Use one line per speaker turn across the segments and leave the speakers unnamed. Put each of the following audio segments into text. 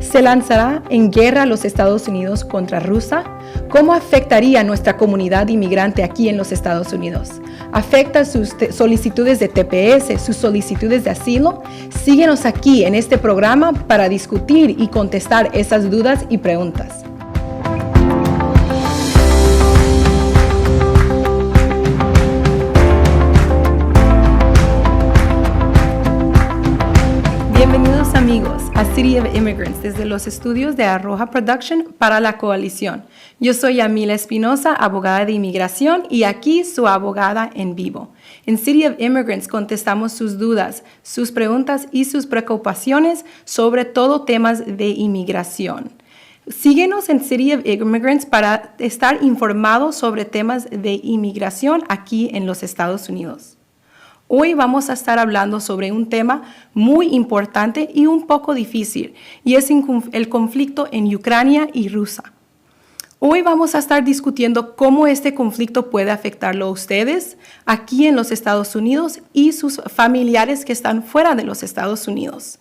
¿Se lanzará en guerra los Estados Unidos contra Rusia? ¿Cómo afectaría a nuestra comunidad inmigrante aquí en los Estados Unidos? ¿Afecta sus solicitudes de TPS, sus solicitudes de asilo? Síguenos aquí en este programa para discutir y contestar esas dudas y preguntas. Bienvenidos amigos a City of Immigrants desde los estudios de Arroja Production para la Coalición. Yo soy Yamila Espinosa, abogada de inmigración y aquí su abogada en vivo. En City of Immigrants contestamos sus dudas, sus preguntas y sus preocupaciones sobre todo temas de inmigración. Síguenos en City of Immigrants para estar informados sobre temas de inmigración aquí en los Estados Unidos. Hoy vamos a estar hablando sobre un tema muy importante y un poco difícil, y es el conflicto en Ucrania y Rusia. Hoy vamos a estar discutiendo cómo este conflicto puede afectarlo a ustedes aquí en los Estados Unidos y sus familiares que están fuera de los Estados Unidos.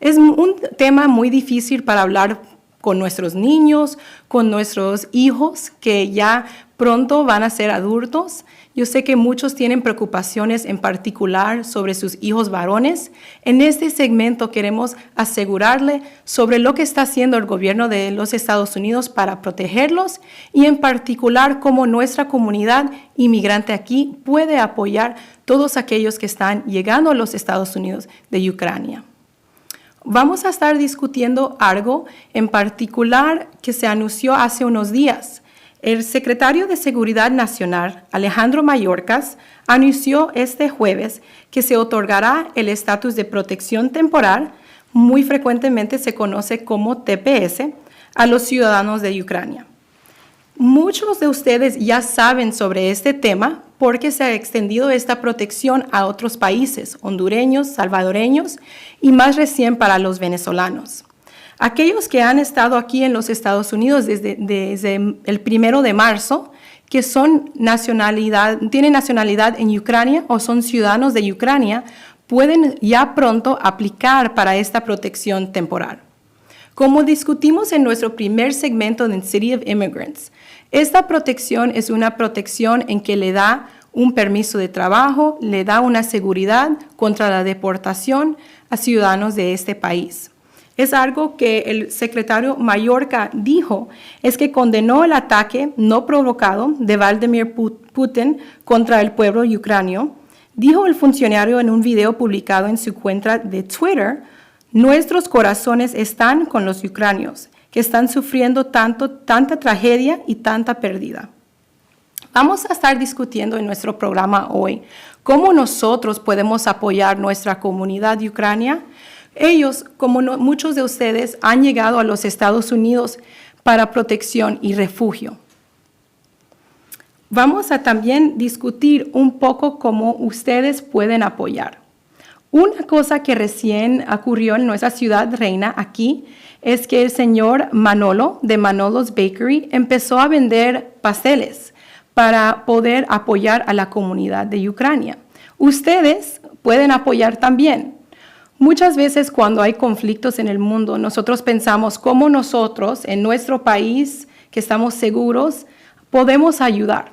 Es un tema muy difícil para hablar con nuestros niños, con nuestros hijos que ya pronto van a ser adultos. Yo sé que muchos tienen preocupaciones en particular sobre sus hijos varones. En este segmento queremos asegurarle sobre lo que está haciendo el gobierno de los Estados Unidos para protegerlos y en particular cómo nuestra comunidad inmigrante aquí puede apoyar todos aquellos que están llegando a los Estados Unidos de Ucrania. Vamos a estar discutiendo algo en particular que se anunció hace unos días. El secretario de Seguridad Nacional, Alejandro Mayorkas, anunció este jueves que se otorgará el estatus de protección temporal, muy frecuentemente se conoce como TPS, a los ciudadanos de Ucrania. Muchos de ustedes ya saben sobre este tema porque se ha extendido esta protección a otros países, hondureños, salvadoreños y más recién para los venezolanos. Aquellos que han estado aquí en los Estados Unidos desde el 1 de marzo, que tienen nacionalidad en Ucrania o son ciudadanos de Ucrania, pueden ya pronto aplicar para esta protección temporal. Como discutimos en nuestro primer segmento de City of Immigrants, esta protección es una protección en que le da un permiso de trabajo, le da una seguridad contra la deportación a ciudadanos de este país. Es algo que el secretario Mayorkas dijo, es que condenó el ataque no provocado de Vladimir Putin contra el pueblo ucranio. Dijo el funcionario en un video publicado en su cuenta de Twitter, nuestros corazones están con los ucranios, que están sufriendo tanta tragedia y tanta pérdida. Vamos a estar discutiendo en nuestro programa hoy cómo nosotros podemos apoyar nuestra comunidad de Ucrania. Ellos, como muchos de ustedes, han llegado a los Estados Unidos para protección y refugio. Vamos a también discutir un poco cómo ustedes pueden apoyar. Una cosa que recién ocurrió en nuestra ciudad reina aquí es que el señor Manolo de Manolo's Bakery empezó a vender pasteles para poder apoyar a la comunidad de Ucrania. Ustedes pueden apoyar también. Muchas veces cuando hay conflictos en el mundo, nosotros pensamos cómo nosotros en nuestro país, que estamos seguros, podemos ayudar.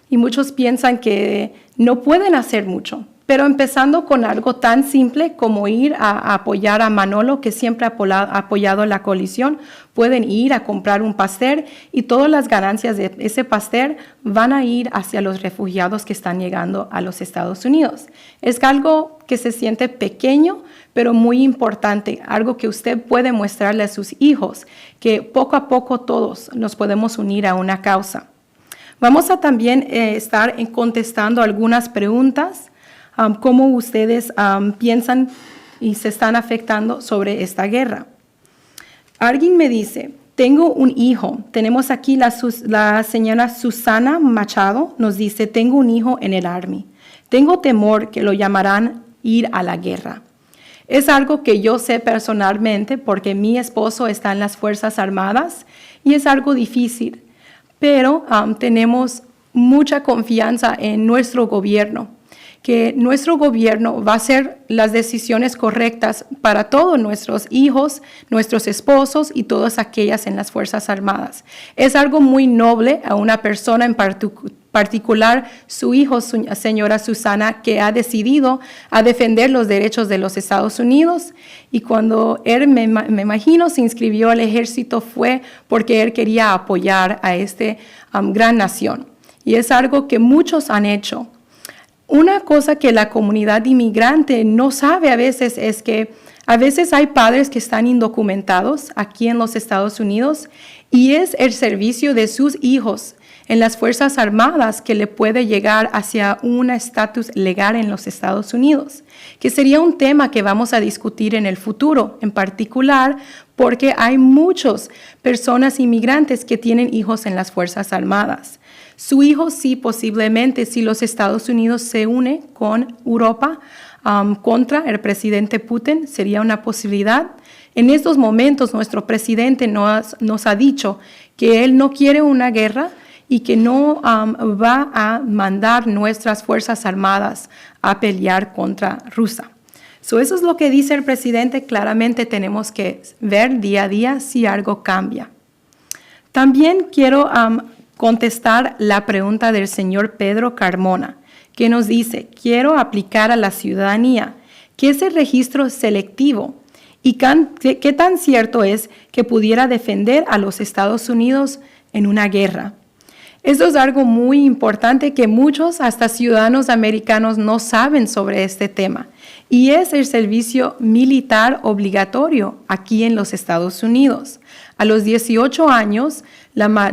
Y muchos piensan que no pueden hacer mucho. Pero empezando con algo tan simple como ir a apoyar a Manolo, que siempre ha apoyado la coalición, pueden ir a comprar un pastel y todas las ganancias de ese pastel van a ir hacia los refugiados que están llegando a los Estados Unidos. Es algo que se siente pequeño, pero muy importante, algo que usted puede mostrarle a sus hijos, que poco a poco todos nos podemos unir a una causa. Vamos a también estar contestando algunas preguntas. Cómo ustedes piensan y se están afectando sobre esta guerra. Alguien me dice, tengo un hijo. Tenemos aquí la señora Susana Machado, nos dice, tengo un hijo en el Army. Tengo temor que lo llamarán ir a la guerra. Es algo que yo sé personalmente porque mi esposo está en las Fuerzas Armadas y es algo difícil, pero tenemos mucha confianza en nuestro gobierno, que nuestro gobierno va a hacer las decisiones correctas para todos nuestros hijos, nuestros esposos y todas aquellas en las Fuerzas Armadas. Es algo muy noble a una persona en particular, su hijo, señora Susana, que ha decidido a defender los derechos de los Estados Unidos. Y cuando él, me imagino, se inscribió al ejército fue porque él quería apoyar a esta gran nación. Y es algo que muchos han hecho. Una cosa que la comunidad inmigrante no sabe a veces es que a veces hay padres que están indocumentados aquí en los Estados Unidos y es el servicio de sus hijos en las Fuerzas Armadas que le puede llegar hacia un estatus legal en los Estados Unidos, que sería un tema que vamos a discutir en el futuro, en particular porque hay muchas personas inmigrantes que tienen hijos en las Fuerzas Armadas. Su hijo sí, posiblemente, si los Estados Unidos se une con Europa contra el presidente Putin, sería una posibilidad. En estos momentos, nuestro presidente nos ha dicho que él no quiere una guerra y que no va a mandar nuestras Fuerzas Armadas a pelear contra Rusia. Eso es lo que dice el presidente. Claramente tenemos que ver día a día si algo cambia. También quiero contestar la pregunta del señor Pedro Carmona, que nos dice, quiero aplicar a la ciudadanía. ¿Qué es el registro selectivo? ¿Y qué tan cierto es que pudiera defender a los Estados Unidos en una guerra? Esto es algo muy importante que muchos, hasta ciudadanos americanos, no saben sobre este tema. Y es el servicio militar obligatorio aquí en los Estados Unidos. A los 18 años,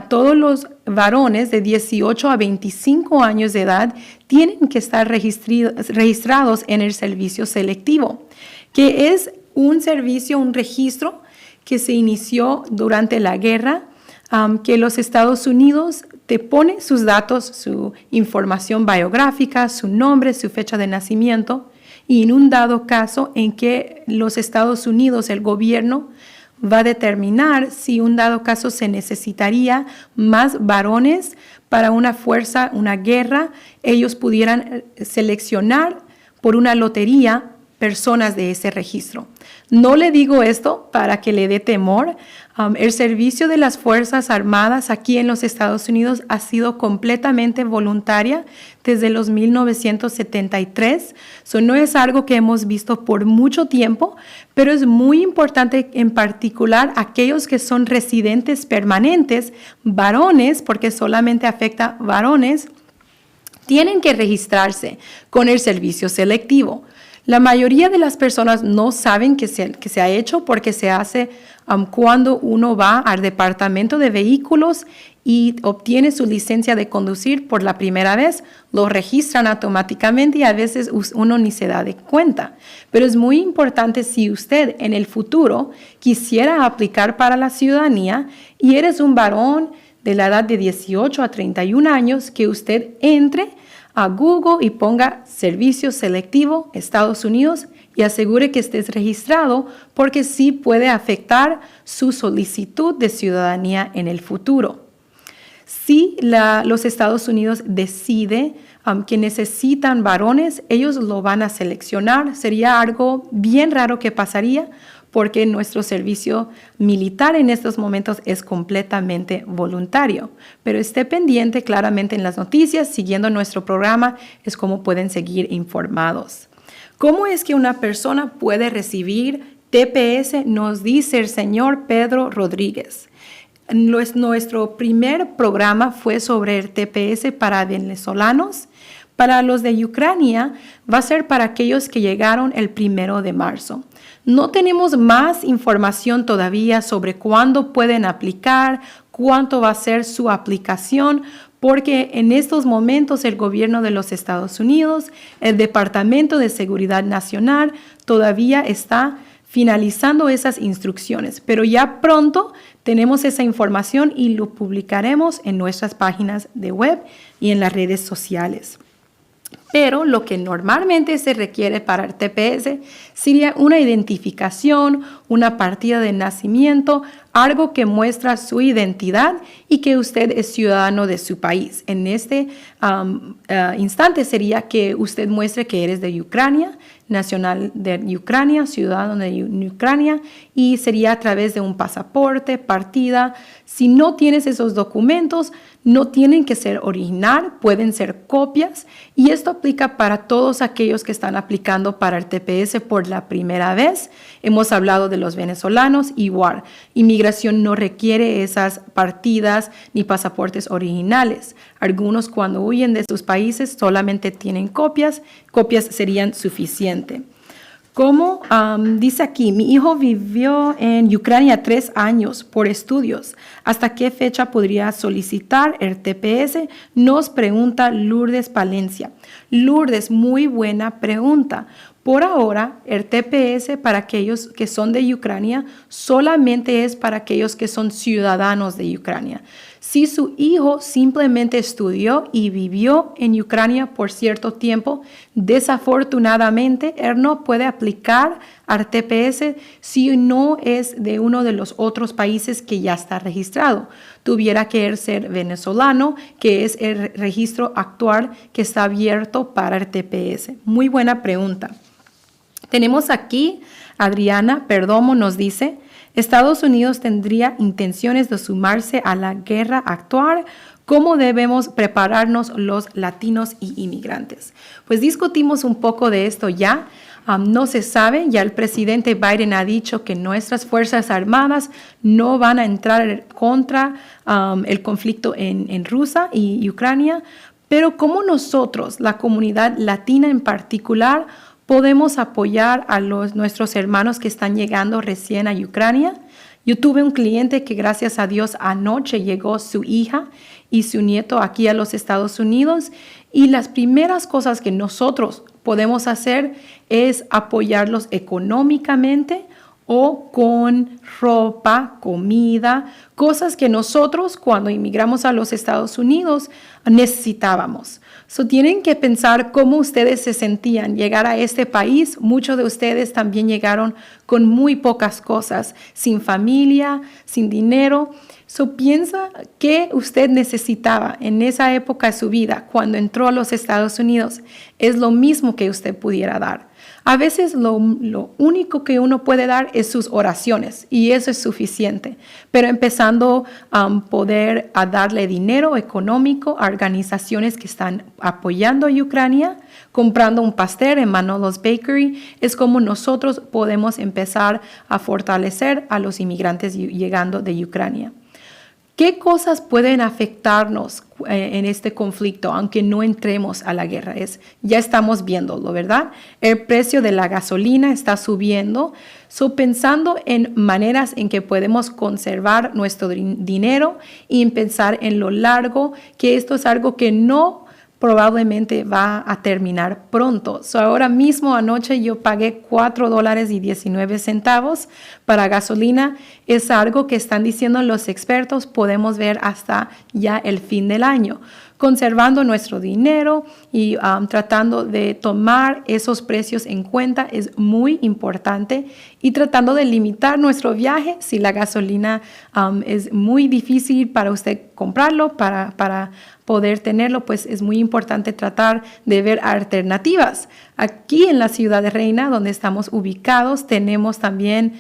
todos los varones de 18 a 25 años de edad tienen que estar registrados en el servicio selectivo, que es un servicio, un registro que se inició durante la guerra, que los Estados Unidos te pone sus datos, su información biográfica, su nombre, su fecha de nacimiento, y en un dado caso en que los Estados Unidos, el gobierno, va a determinar si un dado caso se necesitaría más varones para una fuerza, una guerra, ellos pudieran seleccionar por una lotería personas de ese registro. No le digo esto para que le dé temor. El servicio de las Fuerzas Armadas aquí en los Estados Unidos ha sido completamente voluntaria desde los 1973. Eso no es algo que hemos visto por mucho tiempo, pero es muy importante en particular aquellos que son residentes permanentes, varones, porque solamente afecta a varones, tienen que registrarse con el servicio selectivo. La mayoría de las personas no saben que se ha hecho porque se hace cuando uno va al departamento de vehículos y obtiene su licencia de conducir por la primera vez, lo registran automáticamente y a veces uno ni se da de cuenta. Pero es muy importante si usted en el futuro quisiera aplicar para la ciudadanía y eres un varón de la edad de 18 a 31 años, que usted entre a Google y ponga servicio selectivo Estados Unidos y asegure que estés registrado, porque sí puede afectar su solicitud de ciudadanía en el futuro. Si los Estados Unidos decide que necesitan varones, ellos lo van a seleccionar. Sería algo bien raro que pasaría, porque nuestro servicio militar en estos momentos es completamente voluntario. Pero esté pendiente claramente en las noticias, siguiendo nuestro programa, es como pueden seguir informados. ¿Cómo es que una persona puede recibir TPS? Nos dice el señor Pedro Rodríguez. Nuestro primer programa fue sobre el TPS para venezolanos. Para los de Ucrania va a ser para aquellos que llegaron el 1 de marzo. No tenemos más información todavía sobre cuándo pueden aplicar, cuánto va a ser su aplicación, porque en estos momentos el gobierno de los Estados Unidos, el Departamento de Seguridad Nacional, todavía está finalizando esas instrucciones, pero ya pronto tenemos esa información y lo publicaremos en nuestras páginas de web y en las redes sociales. Pero lo que normalmente se requiere para el TPS sería una identificación, una partida de nacimiento, algo que muestra su identidad y que usted es ciudadano de su país. En este instante sería que usted muestre que eres de Ucrania, nacional de Ucrania, ciudadano de Ucrania, y sería a través de un pasaporte, partida. Si no tienes esos documentos, no tienen que ser original, pueden ser copias, y esto aplica para todos aquellos que están aplicando para el TPS por la primera vez. Hemos hablado de los venezolanos, igual. Inmigración no requiere esas partidas ni pasaportes originales. Algunos cuando huyen de sus países solamente tienen copias serían suficientes. Como dice aquí, mi hijo vivió en Ucrania 3 años por estudios. ¿Hasta qué fecha podría solicitar el TPS? Nos pregunta Lourdes Palencia. Lourdes, muy buena pregunta. Por ahora, el TPS para aquellos que son de Ucrania solamente es para aquellos que son ciudadanos de Ucrania. Si su hijo simplemente estudió y vivió en Ucrania por cierto tiempo, desafortunadamente, él no puede aplicar al TPS si no es de uno de los otros países que ya está registrado. Tuviera que él ser venezolano, que es el registro actual que está abierto para el TPS. Muy buena pregunta. Tenemos aquí, Adriana Perdomo nos dice, Estados Unidos tendría intenciones de sumarse a la guerra actual. ¿Cómo debemos prepararnos los latinos y inmigrantes? Pues discutimos un poco de esto ya. No se sabe, ya el presidente Biden ha dicho que nuestras Fuerzas Armadas no van a entrar contra el conflicto en Rusia y Ucrania, pero ¿cómo nosotros, la comunidad latina en particular, podemos apoyar a nuestros hermanos que están llegando recién a Ucrania? Yo tuve un cliente que gracias a Dios anoche llegó su hija y su nieto aquí a los Estados Unidos, y las primeras cosas que nosotros podemos hacer es apoyarlos económicamente o con ropa, comida, cosas que nosotros cuando inmigramos a los Estados Unidos necesitábamos. Tienen que pensar cómo ustedes se sentían llegar a este país. Muchos de ustedes también llegaron con muy pocas cosas, sin familia, sin dinero. Piensa qué usted necesitaba en esa época de su vida cuando entró a los Estados Unidos. Es lo mismo que usted pudiera dar. A veces lo único que uno puede dar es sus oraciones y eso es suficiente. Pero empezando a poder darle dinero económico a organizaciones que están apoyando a Ucrania, comprando un pastel en Manolos Bakery, es como nosotros podemos empezar a fortalecer a los inmigrantes llegando de Ucrania. ¿Qué cosas pueden afectarnos en este conflicto, aunque no entremos a la guerra? Ya estamos viéndolo, ¿verdad? El precio de la gasolina está subiendo. Pensando en maneras en que podemos conservar nuestro dinero y en pensar en lo largo, que esto es algo que no probablemente va a terminar pronto. Ahora mismo anoche yo pagué $4.19 para gasolina. Es algo que están diciendo los expertos, podemos ver hasta ya el fin del año. Conservando nuestro dinero y tratando de tomar esos precios en cuenta es muy importante, y tratando de limitar nuestro viaje. Si la gasolina es muy difícil para usted comprarlo, para poder tenerlo, pues es muy importante tratar de ver alternativas. Aquí en la ciudad de Reina, donde estamos ubicados, tenemos también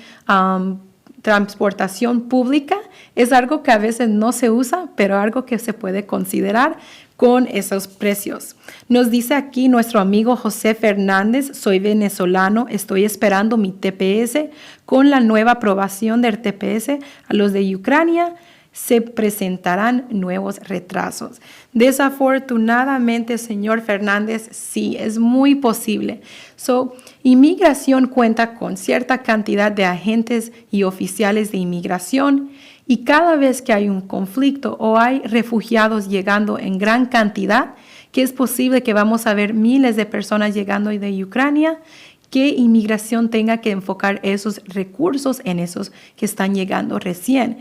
transportación pública. Es algo que a veces no se usa, pero algo que se puede considerar con esos precios. Nos dice aquí nuestro amigo José Fernández, soy venezolano, estoy esperando mi TPS. Con la nueva aprobación del TPS a los de Ucrania, se presentarán nuevos retrasos. Desafortunadamente, señor Fernández, sí, es muy posible. Inmigración cuenta con cierta cantidad de agentes y oficiales de inmigración, y cada vez que hay un conflicto o hay refugiados llegando en gran cantidad, que es posible que vamos a ver miles de personas llegando de Ucrania, que inmigración tenga que enfocar esos recursos en esos que están llegando recién.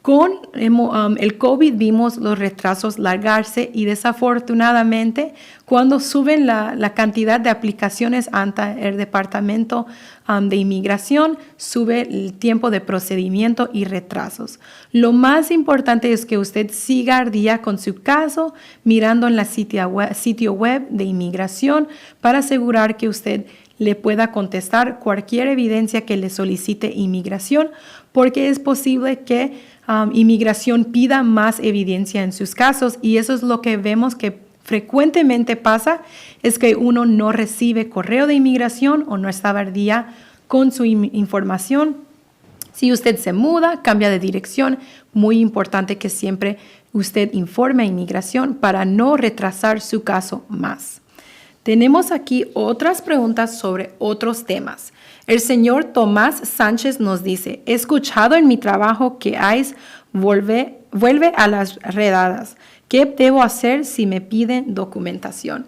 Con el COVID vimos los retrasos largarse y desafortunadamente cuando suben la cantidad de aplicaciones ante el Departamento de Inmigración, sube el tiempo de procedimiento y retrasos. Lo más importante es que usted siga al día con su caso, mirando en la sitio web de inmigración para asegurar que usted le pueda contestar cualquier evidencia que le solicite inmigración, porque es posible que inmigración pida más evidencia en sus casos y eso es lo que vemos que frecuentemente pasa, es que uno no recibe correo de inmigración o no está al día con su información. Si usted se muda, cambia de dirección, muy importante que siempre usted informe a inmigración para no retrasar su caso más. Tenemos aquí otras preguntas sobre otros temas. El señor Tomás Sánchez nos dice, he escuchado en mi trabajo que ICE vuelve a las redadas. ¿Qué debo hacer si me piden documentación?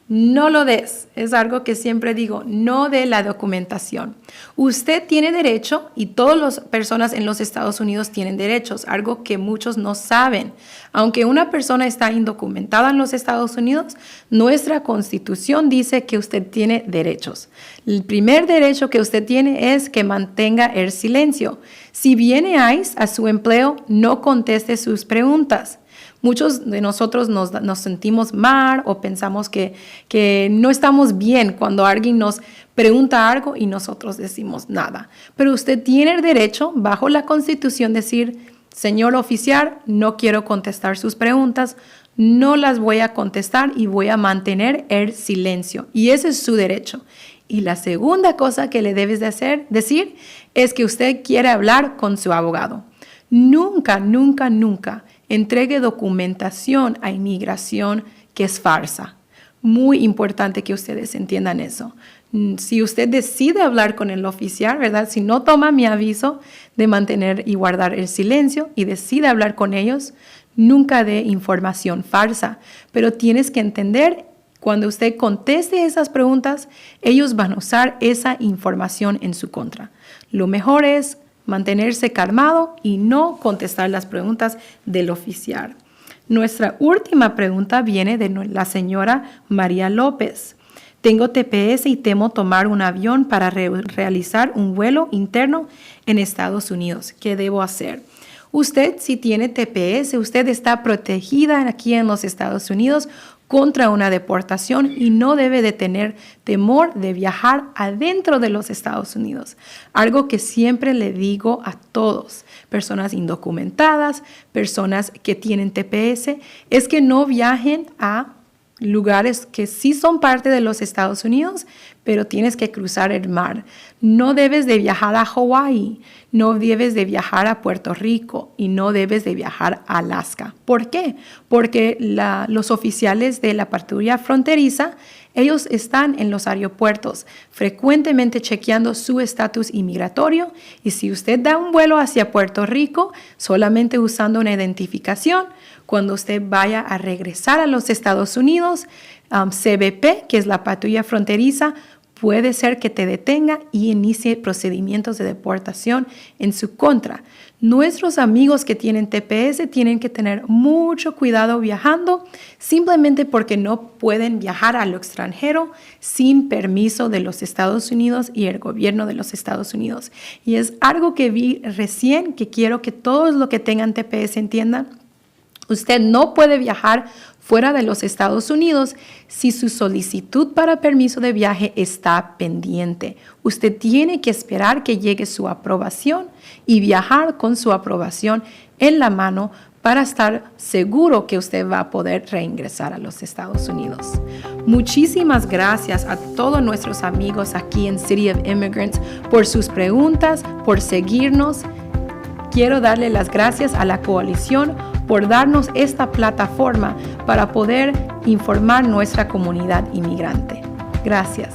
No lo des. Es algo que siempre digo, no dé la documentación. Usted tiene derecho y todas las personas en los Estados Unidos tienen derechos, algo que muchos no saben. Aunque una persona está indocumentada en los Estados Unidos, nuestra Constitución dice que usted tiene derechos. El primer derecho que usted tiene es que mantenga el silencio. Si viene ICE a su empleo, no conteste sus preguntas. Muchos de nosotros nos sentimos mal o pensamos que no estamos bien cuando alguien nos pregunta algo y nosotros decimos nada. Pero usted tiene el derecho, bajo la Constitución, decir, señor oficial, no quiero contestar sus preguntas, no las voy a contestar y voy a mantener el silencio. Y ese es su derecho. Y la segunda cosa que le debes de decir es que usted quiere hablar con su abogado. Nunca, nunca, nunca entregue documentación a inmigración que es falsa. Muy importante que ustedes entiendan eso. Si usted decide hablar con el oficial, ¿verdad? Si no toma mi aviso de mantener y guardar el silencio y decide hablar con ellos, nunca dé información falsa. Pero tienes que entender, cuando usted conteste esas preguntas, ellos van a usar esa información en su contra. Lo mejor es mantenerse calmado y no contestar las preguntas del oficial. Nuestra última pregunta viene de la señora María López. Tengo TPS y temo tomar un avión para realizar un vuelo interno en Estados Unidos. ¿Qué debo hacer? Usted, si tiene TPS, usted está protegida aquí en los Estados Unidos contra una deportación y no debe de tener temor de viajar adentro de los Estados Unidos. Algo que siempre le digo a todos, personas indocumentadas, personas que tienen TPS, es que no viajen a lugares que sí son parte de los Estados Unidos, pero tienes que cruzar el mar. No debes de viajar a Hawái, no debes de viajar a Puerto Rico y no debes de viajar a Alaska. ¿Por qué? Porque los oficiales de la patrulla fronteriza, ellos están en los aeropuertos frecuentemente chequeando su estatus inmigratorio y si usted da un vuelo hacia Puerto Rico solamente usando una identificación, cuando usted vaya a regresar a los Estados Unidos, CBP, que es la patrulla fronteriza, puede ser que te detenga y inicie procedimientos de deportación en su contra. Nuestros amigos que tienen TPS tienen que tener mucho cuidado viajando, simplemente porque no pueden viajar a lo extranjero sin permiso de los Estados Unidos y el gobierno de los Estados Unidos. Y es algo que vi recién, que quiero que todos los que tengan TPS entiendan. Usted no puede viajar fuera de los Estados Unidos si su solicitud para permiso de viaje está pendiente. Usted tiene que esperar que llegue su aprobación y viajar con su aprobación en la mano para estar seguro que usted va a poder reingresar a los Estados Unidos. Muchísimas gracias a todos nuestros amigos aquí en City of Immigrants por sus preguntas, por seguirnos. Quiero darle las gracias a la coalición por darnos esta plataforma para poder informar nuestra comunidad inmigrante. Gracias.